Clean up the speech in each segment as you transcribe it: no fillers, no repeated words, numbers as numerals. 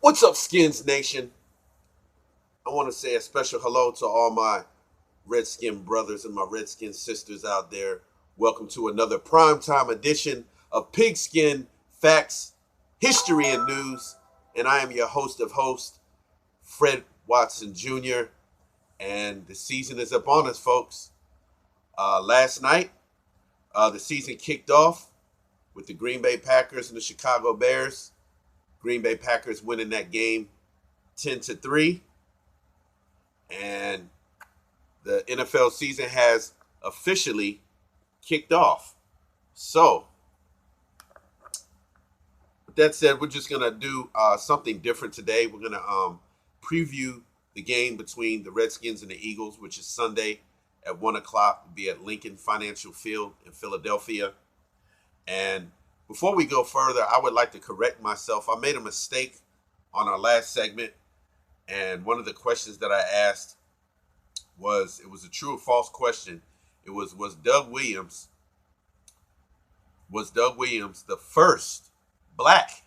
What's up, Skins Nation? I want to say a special hello to all my Redskin brothers and my Redskin sisters out there. Welcome to another primetime edition of Pigskin Facts, History, and News. And I am your host of hosts, Fred Watson Jr. And the season is upon us, folks. Last night, the season kicked off with the Green Bay Packers and the Chicago Bears. Green Bay Packers winning that game 10-3. And the NFL season has officially kicked off. So, with that said, we're just gonna do something different today. We're gonna preview the game between the Redskins and the Eagles, which is Sunday at 1 o'clock. It'll be at Lincoln Financial Field in Philadelphia. And before we go further, I would like to correct myself. I made a mistake on our last segment, and one of the questions that I asked it was a true or false question. It was Doug Williams the first black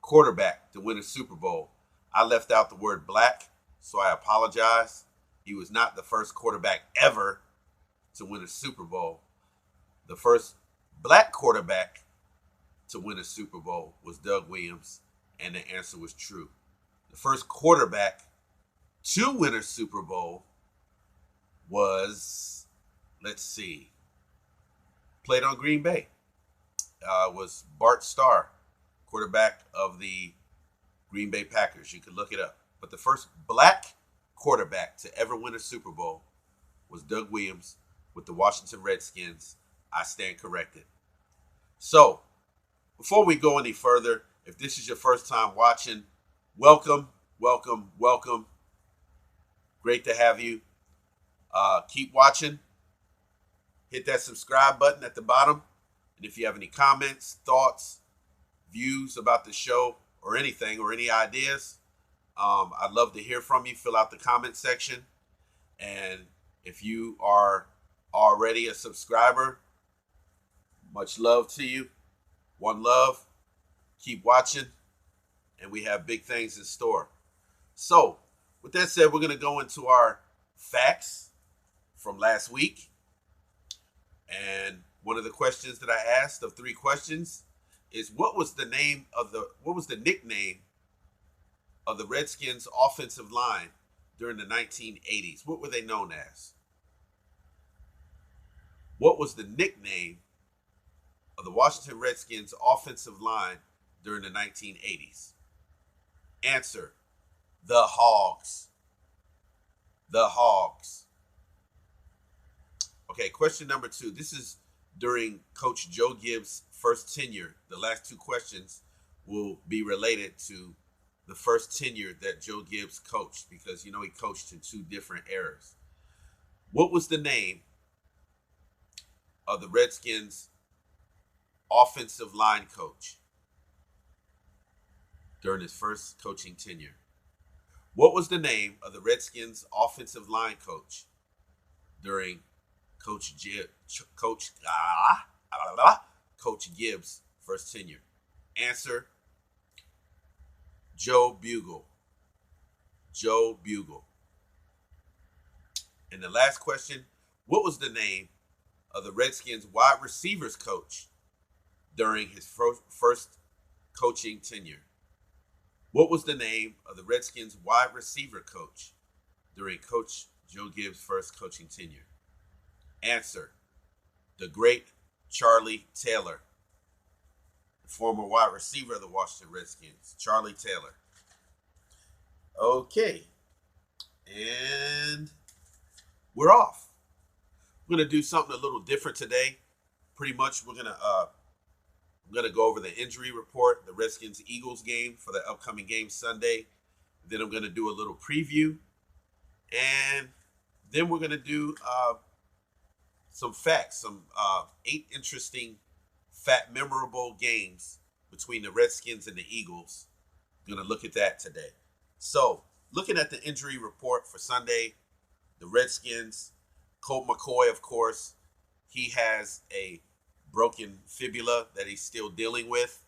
quarterback to win a Super Bowl? I left out the word black, so I apologize. He was not the first quarterback ever to win a Super Bowl. The first black quarterback to win a Super Bowl was Doug Williams, and the answer was true. The first quarterback to win a Super Bowl was, let's see, played on Green Bay. Was Bart Starr, quarterback of the Green Bay Packers. You can look it up. But the first black quarterback to ever win a Super Bowl was Doug Williams with the Washington Redskins. I stand corrected. So, before we go any further, if this is your first time watching, welcome, welcome, welcome. Great to have you. Keep watching. Hit that subscribe button at the bottom. And if you have any comments, thoughts, views about the show, or anything, or any ideas, I'd love to hear from you. Fill out the comment section. And if you are already a subscriber, much love to you. One love. Keep watching. And we have big things in store. So, with that said, we're going to go into our facts from last week. And one of the questions that I asked of 3 questions is what was the nickname of the Redskins offensive line during the 1980s? What were they known as? What was the nickname of the Washington Redskins offensive line during the 1980s? Answer: the Hogs. The Hogs. Okay, question number 2. This is during Coach Joe Gibbs' first tenure. The last 2 questions will be related to the first tenure that Joe Gibbs coached, because he coached in 2 different eras. What was the name of the Redskins offensive line coach during his first coaching tenure? What was the name of the Redskins offensive line coach during Coach Gibbs' first tenure? Answer: Joe Bugle. Joe Bugle. And the last question: what was the name of the Redskins wide receivers coach during his first coaching tenure? What was the name of the Redskins wide receiver coach during Coach Joe Gibbs' first coaching tenure? Answer: the great Charlie Taylor, the former wide receiver of the Washington Redskins. Charlie Taylor. Okay. And we're off. We're going to do something a little different today. Pretty much we're going to go over the injury report, the Redskins-Eagles game for the upcoming game Sunday. Then I'm going to do a little preview. And then we're going to do some facts, some 8 interesting, memorable games between the Redskins and the Eagles. I'm going to look at that today. So, looking at the injury report for Sunday, the Redskins, Colt McCoy, of course, he has a broken fibula that he's still dealing with.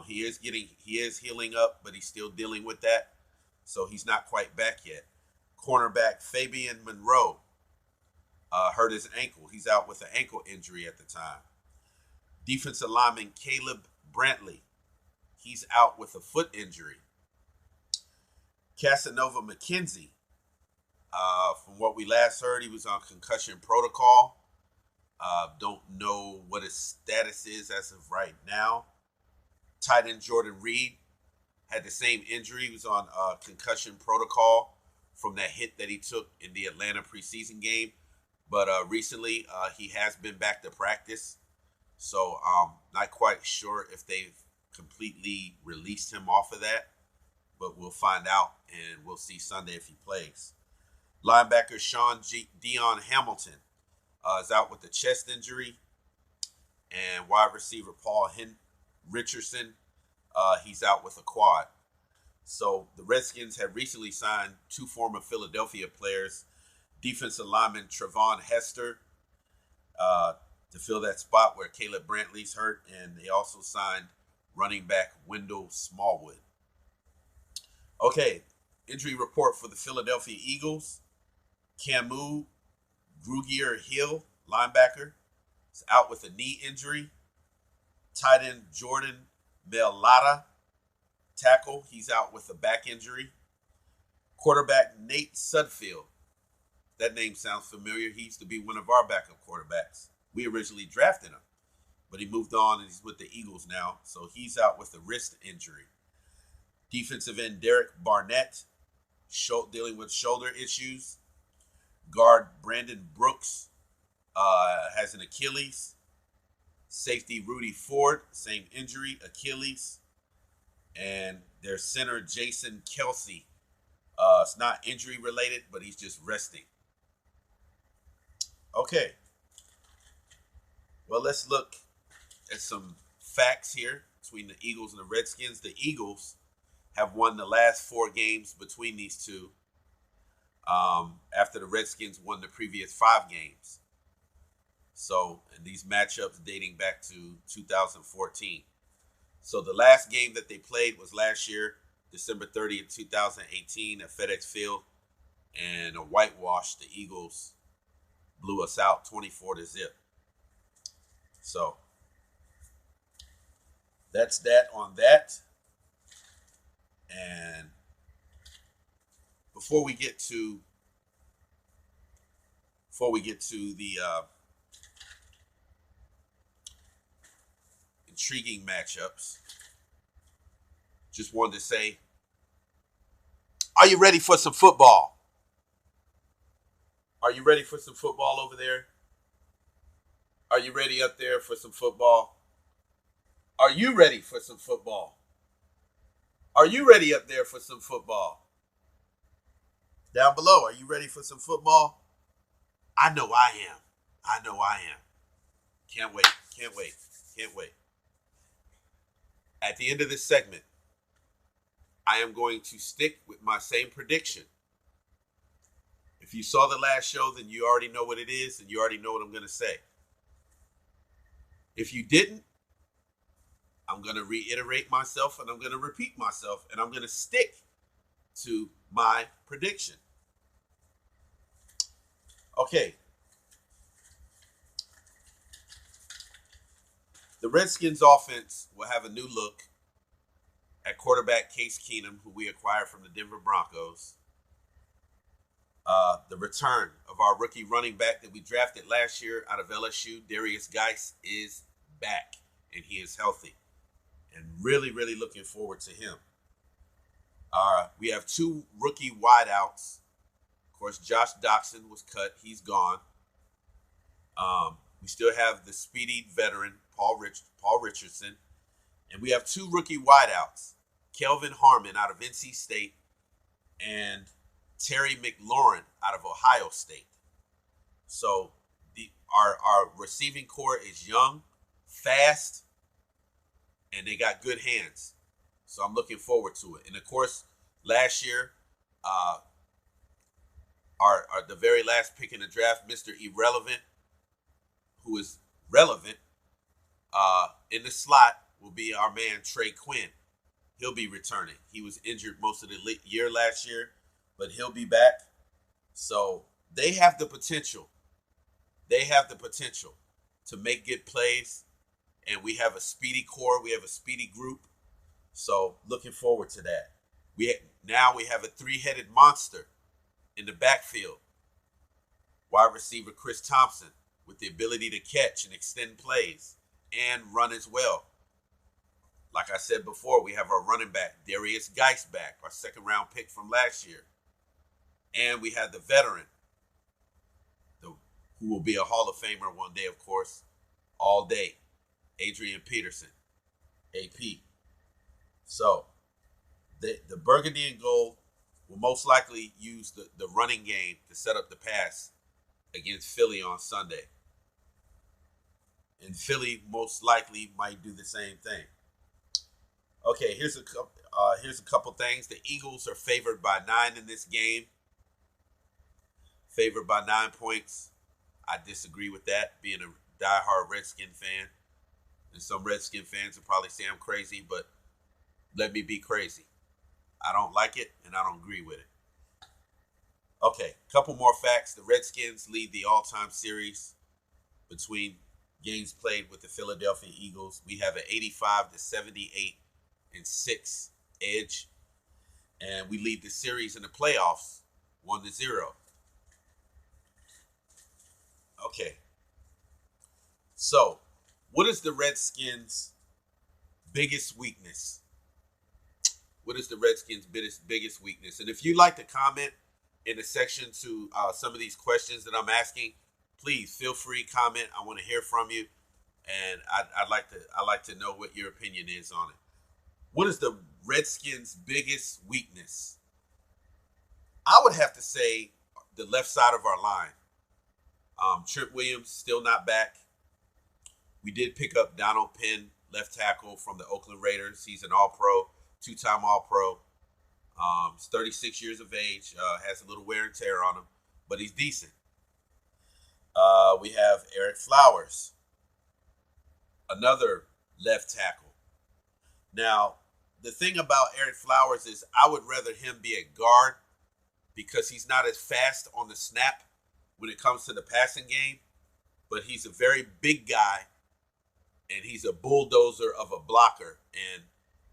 He is healing up, but he's still dealing with that, so he's not quite back yet. Cornerback Fabian Monroe hurt his ankle. He's out with an ankle injury at the time. Defensive lineman Caleb Brantley, he's out with a foot injury. Casanova McKenzie, from what we last heard, he was on concussion protocol. Don't know what his status is as of right now. Tight end Jordan Reed had the same injury. He was on concussion protocol from that hit that he took in the Atlanta preseason game. But recently, he has been back to practice. So not quite sure if they've completely released him off of that. But we'll find out, and we'll see Sunday if he plays. Linebacker Dion Hamilton is out with a chest injury. And wide receiver Paul Richardson, he's out with a quad. So the Redskins have recently signed two former Philadelphia players, defensive lineman Trevon Hester, to fill that spot where Caleb Brantley's hurt, and they also signed running back Wendell Smallwood. Okay, injury report for the Philadelphia Eagles. Camus Grugier-Hill, linebacker, is out with a knee injury. Tight end Jordan Mailata, tackle, he's out with a back injury. Quarterback Nate Sudfeld, that name sounds familiar. He used to be one of our backup quarterbacks. We originally drafted him, but he moved on and he's with the Eagles now, so he's out with a wrist injury. Defensive end Derek Barnett, dealing with shoulder issues. Guard Brandon Brooks has an Achilles. Safety Rudy Ford, same injury, Achilles. And their center Jason Kelsey, it's not injury related, but he's just resting. Okay. Well, let's look at some facts here between the Eagles and the Redskins. The Eagles have won the last 4 games between these two, after the Redskins won the previous 5 games. So, and these matchups dating back to 2014. So the last game that they played was last year, December 30th, 2018 at FedEx Field. And a whitewash, the Eagles blew us out 24-0. So that's that on that. And before we get to the intriguing matchups, just wanted to say, are you ready for some football? Are you ready for some football over there? Are you ready up there for some football? Are you ready for some football? Are you ready up there for some football? Down below, are you ready for some football? I know I am. I know I am. Can't wait. Can't wait. Can't wait. At the end of this segment, I am going to stick with my same prediction. If you saw the last show, then you already know what it is, and you already know what I'm going to say. If you didn't, I'm going to reiterate myself, and I'm going to repeat myself, and I'm going to stick to my prediction. Okay. The Redskins offense will have a new look at quarterback Case Keenum, who we acquired from the Denver Broncos. The return of our rookie running back that we drafted last year out of LSU, Darius Geis, is back, and he is healthy. And really, really looking forward to him. We have 2 rookie wideouts. Of course, Josh Doxson was cut. He's gone. We still have the speedy veteran, Paul Richardson. And we have 2 rookie wideouts, Kelvin Harmon out of NC State and Terry McLaurin out of Ohio State. So our receiving core is young, fast, and they got good hands. So I'm looking forward to it. And of course, last year, the very last pick in the draft, Mr. Irrelevant, who is relevant in the slot, will be our man Trey Quinn. He'll be returning. He was injured most of the year last year, but he'll be back. So they have the potential. They have the potential to make good plays, and we have a speedy core. We have a speedy group. So looking forward to that. Now we have a three-headed monster in the backfield. Wide receiver Chris Thompson with the ability to catch and extend plays and run as well. Like I said before, we have our running back, Darius Geis, back, our second-round pick from last year. And we have the veteran, who will be a Hall of Famer one day, of course, all day, Adrian Peterson, AP. So the Burgundy and Gold will most likely use the running game to set up the pass against Philly on Sunday. And Philly most likely might do the same thing. Okay, here's a couple things. The Eagles are favored by 9 in this game. Favored by 9 points. I disagree with that, being a diehard Redskin fan. And some Redskin fans will probably say I'm crazy, but let me be crazy. I don't like it, and I don't agree with it. Okay, couple more facts. The Redskins lead the all-time series between games played with the Philadelphia Eagles. We have an 85-78 and 6 edge, and we lead the series in the playoffs 1-0. Okay, so what is the Redskins' biggest weakness? What is the Redskins' biggest weakness? And if you'd like to comment in the section to some of these questions that I'm asking, please feel free to comment. I want to hear from you, and I'd like to know what your opinion is on it. What is the Redskins' biggest weakness? I would have to say the left side of our line. Trent Williams still not back. We did pick up Donald Penn, left tackle from the Oakland Raiders. He's an All-Pro, 2-time All-Pro. He's 36 years of age, has a little wear and tear on him, but he's decent. We have Eric Flowers, another left tackle. Now, the thing about Eric Flowers is I would rather him be a guard because he's not as fast on the snap when it comes to the passing game, but he's a very big guy, and he's a bulldozer of a blocker, and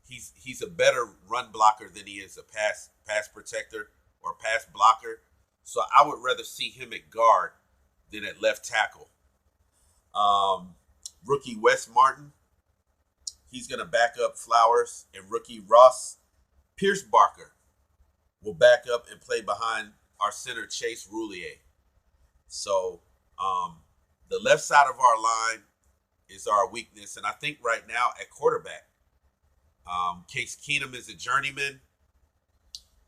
he's a better run blocker than he is a pass protector or pass blocker. So I would rather see him at guard than at left tackle. Rookie Wes Martin, he's going to back up Flowers, and rookie Ross Pierce-Barker will back up and play behind our center Chase Roulier. So the left side of our line is our weakness, and I think right now at quarterback, Case Keenum is a journeyman.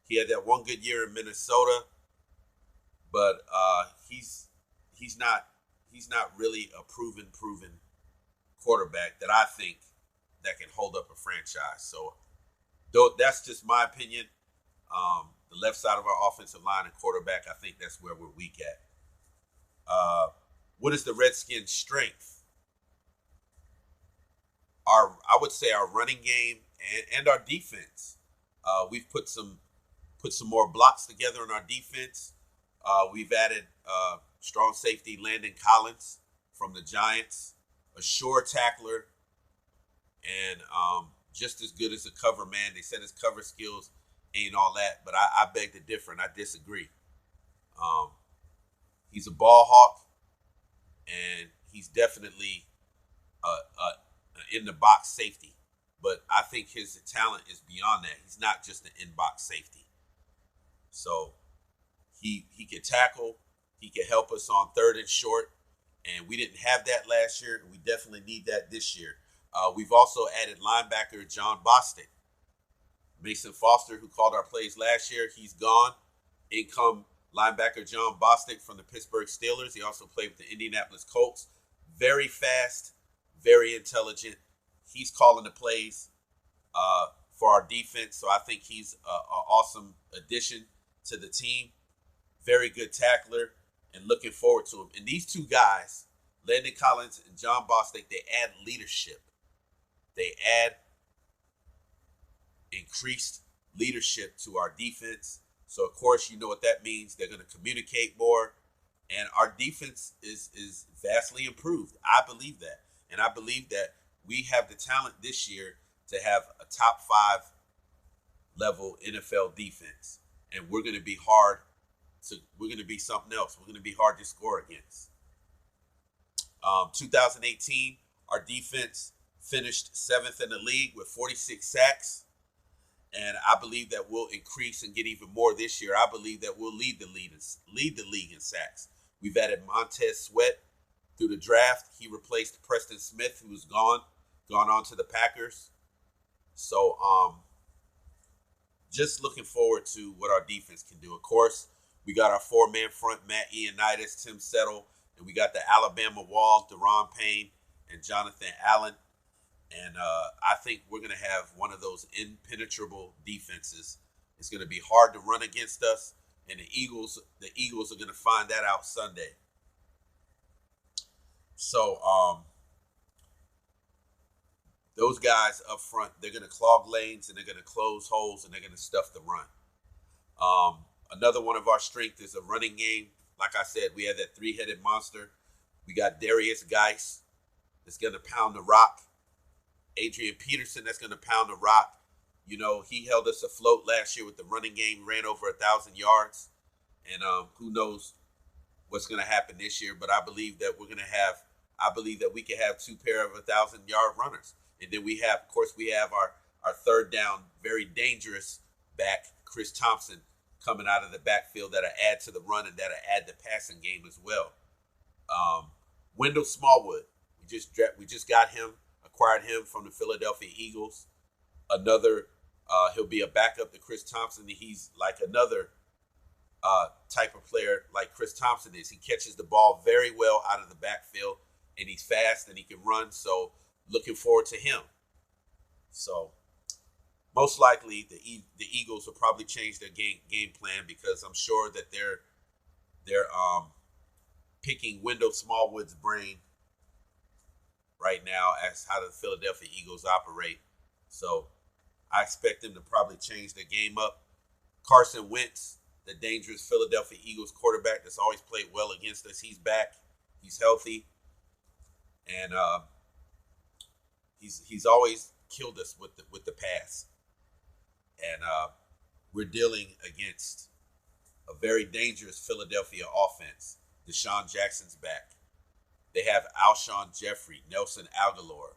He had that one good year in Minnesota, but he's not really a proven quarterback that I think that can hold up a franchise. So that's just my opinion. The left side of our offensive line and quarterback, I think that's where we're weak at. What is the Redskins' strength? I would say our running game and our defense. We've put some more blocks together in our defense. We've added strong safety Landon Collins from the Giants, a sure tackler, and just as good as a cover man. They said his cover skills ain't all that, but I beg to differ, and I disagree. He's a ball hawk, and he's definitely in the box safety. But I think his talent is beyond that. He's not just an in-box safety. So he can tackle. He can help us on third and short. And we didn't have that last year, and we definitely need that this year. We've also added linebacker John Bostic. Mason Foster, who called our plays last year, he's gone. In come linebacker John Bostic from the Pittsburgh Steelers. He also played with the Indianapolis Colts. Very fast, very intelligent. He's calling the plays for our defense, so I think he's an awesome addition to the team. Very good tackler, and looking forward to him. And these two guys, Landon Collins and John Bostic, they add leadership. They add increased leadership to our defense. So of course, you know what that means. They're going to communicate more, and our defense is vastly improved. I believe that, and I believe that we have the talent this year to have a top 5 level NFL defense, and we're going to be hard to. We're going to be something else. We're going to be hard to score against. 2018, our defense finished 7th in the league with 46 sacks. And I believe that we'll increase and get even more this year. I believe that we'll lead the league in sacks. We've added Montez Sweat through the draft. He replaced Preston Smith, who's gone on to the Packers. So just looking forward to what our defense can do. Of course, we got our 4-man front, Matt Ioannidis, Tim Settle, and we got the Alabama wall, Deron Payne and Jonathan Allen. And I think we're going to have one of those impenetrable defenses. It's going to be hard to run against us, and the Eagles are going to find that out Sunday. So those guys up front, they're going to clog lanes, and they're going to close holes, and they're going to stuff the run. Another one of our strengths is a running game. Like I said, we have that 3-headed monster. We got Darius Geis that's going to pound the rock. Adrian Peterson that's going to pound the rock. You know, he held us afloat last year with the running game, ran over 1,000 yards. And who knows what's going to happen this year. But I believe that we can have 2 pair of 1,000-yard runners. And then we have our third down, very dangerous back, Chris Thompson, coming out of the backfield that'll add to the run and that'll add the passing game as well. Wendell Smallwood, we just got him. Acquired him from the Philadelphia Eagles. He'll be a backup to Chris Thompson. He's like another type of player like Chris Thompson is. He catches the ball very well out of the backfield, and he's fast and he can run. So looking forward to him. So most likely the Eagles will probably change their game plan because I'm sure that they're picking Wendell Smallwood's brain right now as how the Philadelphia Eagles operate. So I expect them to probably change their game up. Carson Wentz, the dangerous Philadelphia Eagles quarterback that's always played well against us, he's back. He's healthy. And he's always killed us with the pass. And we're dealing against a very dangerous Philadelphia offense. Deshaun Jackson's back. They have Alshon Jeffrey, Nelson Aguilar.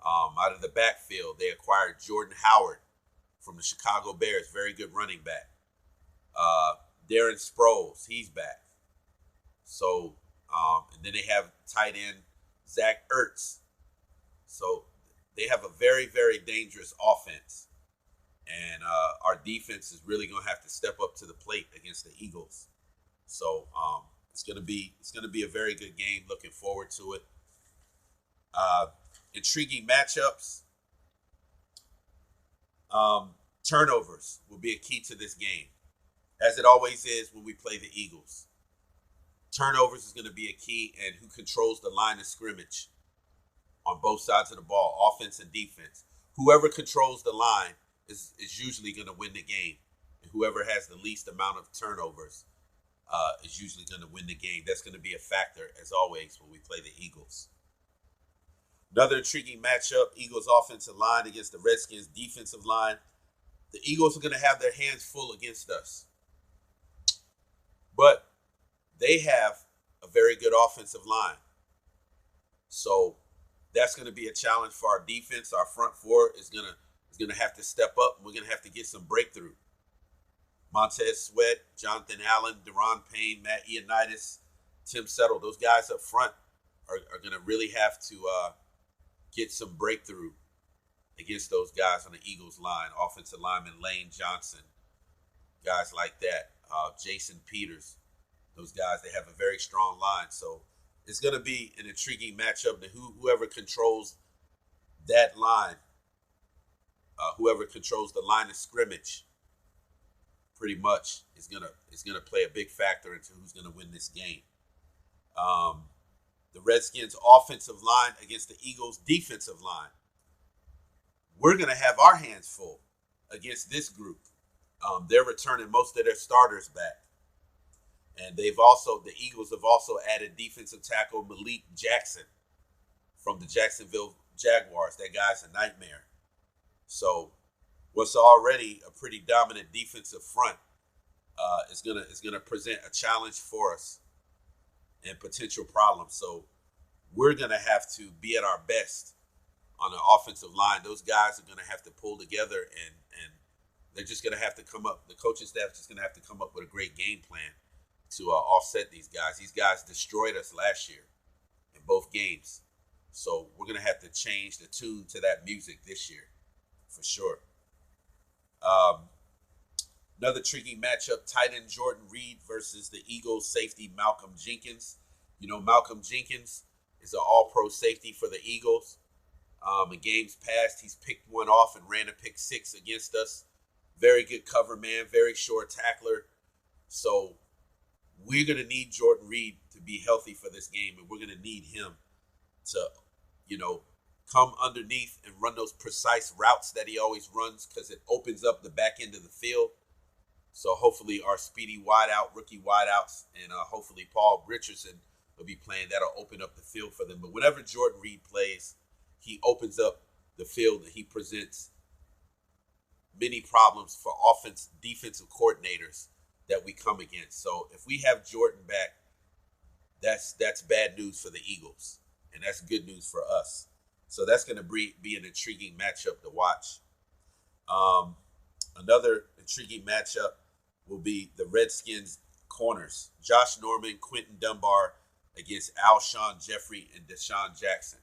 Out of the backfield, they acquired Jordan Howard from the Chicago Bears, very good running back. Darren Sproles, he's back. So, and then they have tight end Zach Ertz. So they have a very, very dangerous offense. And our defense is really going to have to step up to the plate against the Eagles. So, it's gonna be a very good game. Looking forward to it. Intriguing matchups. Turnovers will be a key to this game, as it always is when we play the Eagles. Turnovers is going to be a key, and who controls the line of scrimmage on both sides of the ball, offense and defense. Whoever controls the line is usually going to win the game, and whoever has the least amount of turnovers is usually going to win the game. That's going to be a factor, as always, when we play the Eagles. Another intriguing matchup, Eagles offensive line against the Redskins defensive line. The Eagles are going to have their hands full against us. But they have a very good offensive line. So that's going to be a challenge for our defense. Our front four is going to have to step up. And we're going to have to get some breakthrough. Montez Sweat, Jonathan Allen, Deron Payne, Matt Ioannidis, Tim Settle. Those guys up front are going to really have to get some breakthrough against those guys on the Eagles line. Offensive lineman Lane Johnson, guys like that. Jason Peters. Those guys, they have a very strong line. So it's going to be an intriguing matchup. And whoever controls that line, whoever controls the line of scrimmage, pretty much is gonna play a big factor into who's gonna win this game. The Redskins offensive line against the Eagles defensive line. we're going to have our hands full against this group. They're returning most of their starters back. And the Eagles have also added defensive tackle Malik Jackson from the Jacksonville Jaguars. That guy's a nightmare. So what's already a pretty dominant defensive front is gonna present a challenge for us and potential problems. So we're gonna have to be at our best on the offensive line. Those guys are gonna have to pull together, and they're just gonna have to come up. The coaching staff is just gonna have to come up with a great game plan to offset these guys. These guys destroyed us last year in both games. So we're going to have to change the tune to that music this year for sure. Another tricky matchup, tight end Jordan Reed versus the Eagles safety Malcolm Jenkins. You know, Malcolm Jenkins is an all-pro safety for the Eagles. In games past, he's picked one off and ran a pick six against us. Very good cover man, very short tackler. So we're going to need Jordan Reed to be healthy for this game, and we're going to need him to, come underneath and run those precise routes that he always runs, because it opens up the back end of the field. So hopefully our speedy rookie wideouts, and hopefully Paul Richardson will be playing. That'll open up the field for them. But whenever Jordan Reed plays, he opens up the field and he presents many problems for defensive coordinators that we come against. So if we have Jordan back, that's bad news for the Eagles, and that's good news for us. So that's going to be an intriguing matchup to watch. Another intriguing matchup will be the Redskins corners, Josh Norman, Quentin Dunbar against Alshon Jeffrey and Deshaun Jackson.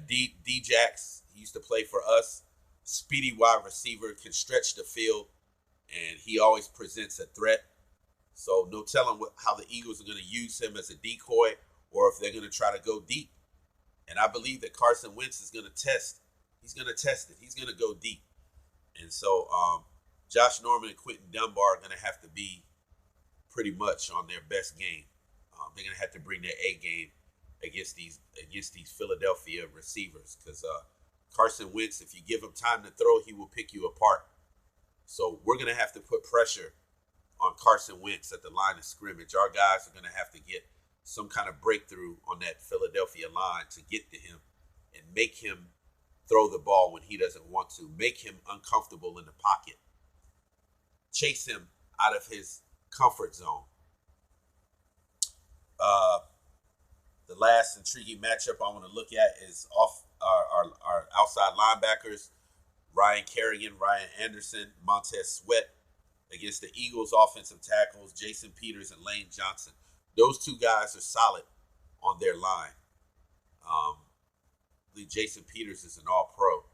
D-Jax, he used to play for us, speedy wide receiver, can stretch the field, and he always presents a threat. So no telling how the Eagles are going to use him as a decoy, or if they're going to try to go deep. And I believe that Carson Wentz is going to test. He's going to test it. He's going to go deep. And so Josh Norman and Quentin Dunbar are going to have to be pretty much on their best game. They're going to have to bring their A game against these Philadelphia receivers, because Carson Wentz, if you give him time to throw, he will pick you apart. So we're going to have to put pressure on Carson Wentz at the line of scrimmage. Our guys are going to have to get some kind of breakthrough on that Philadelphia line to get to him and make him throw the ball when he doesn't want to, make him uncomfortable in the pocket, chase him out of his comfort zone. The last intriguing matchup I want to look at is off our outside linebackers, Ryan Kerrigan, Ryan Anderson, Montez Sweat, against the Eagles offensive tackles, Jason Peters and Lane Johnson. Those two guys are solid on their line. I believe Jason Peters is an all-pro.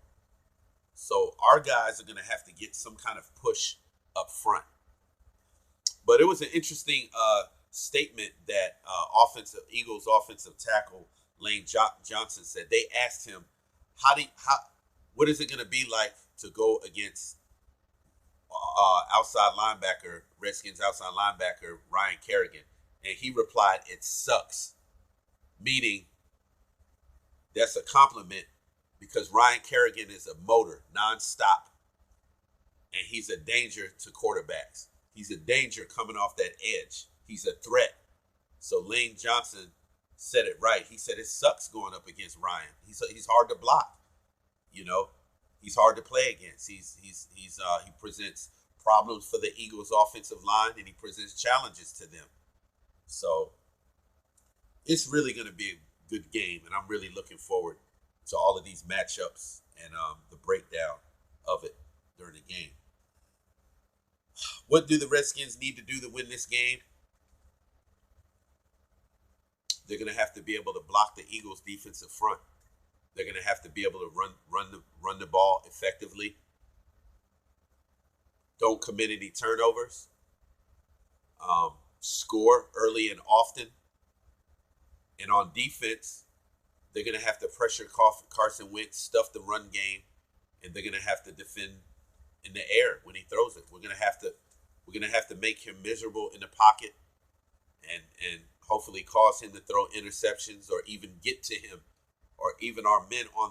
So our guys are going to have to get some kind of push up front. But it was an interesting statement that Eagles offensive tackle Lane Johnson said. They asked him, what is it going to be like to go against Redskins outside linebacker Ryan Kerrigan? And he replied, it sucks. Meaning, that's a compliment, because Ryan Kerrigan is a motor, nonstop. And he's a danger to quarterbacks. He's a danger coming off that edge. He's a threat. So Lane Johnson said it right. He said it sucks going up against Ryan. He's hard to block. He's hard to play against. He presents problems for the Eagles offensive line, and he presents challenges to them. So it's really going to be a good game, and I'm really looking forward to all of these matchups and the breakdown of it during the game. What do the Redskins need to do to win this game? They're going to have to be able to block the Eagles' defensive front. They're going to have to be able to run the ball effectively. Don't commit any turnovers. Score early and often. And on defense, they're going to have to pressure Carson Wentz, stuff the run game, and they're going to have to defend in the air when he throws it. We're going to have to make him miserable in the pocket, and hopefully cause him to throw interceptions, or even get to him, or even our men on